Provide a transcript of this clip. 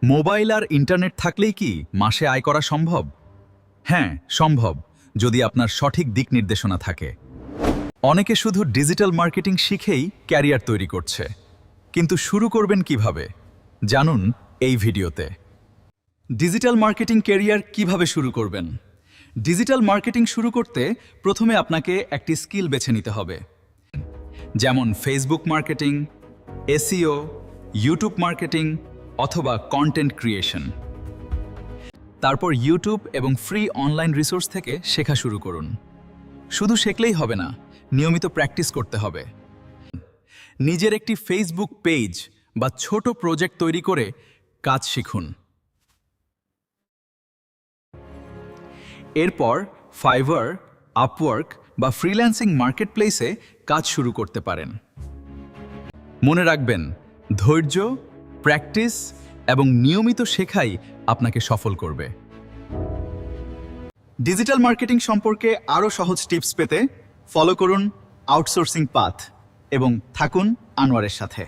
Mobile আর internet থাকলেই কি মাসে আয় করা সম্ভব? হ্যাঁ, সম্ভব, যদি আপনার সঠিক দিক নির্দেশনা থাকে। অনেকে শুধু ডিজিটাল মার্কেটিং শিখেই ক্যারিয়ার তৈরি করছে, কিন্তু শুরু করবেন কিভাবে? জানুন এই ভিডিওতে। ডিজিটাল মার্কেটিং ক্যারিয়ার কিভাবে শুরু করবেন? ডিজিটাল মার্কেটিং শুরু করতে প্রথমে আপনাকে একটি স্কিল বেছে নিতে হবে, যেমন Facebook marketing, SEO, YouTube marketing অথবা কন্টেন্ট ক্রিয়েশন। তারপর ইউটিউব এবং ফ্রি অনলাইন রিসোর্স থেকে শেখা শুরু করুন। শুধু শিখলেই হবে না, নিয়মিত প্র্যাকটিস করতে হবে। নিজের একটি ফেসবুক পেজ বা ছোট প্রজেক্ট তৈরি করে কাজ শিখুন। এরপর ফাইভার, আপওয়ার্ক বা ফ্রিল্যান্সিং মার্কেটপ্লেসে কাজ শুরু করতে পারেন। মনে রাখবেন, ধৈর্য, প্র্যাকটিস এবং নিয়মিত শেখাই আপনাকে সফল করবে। ডিজিটাল মার্কেটিং সম্পর্কে আরও সহজ টিপস পেতে ফলো করুন আউটসোর্সিং পাথ এবং থাকুন আনোয়ারের সাথে।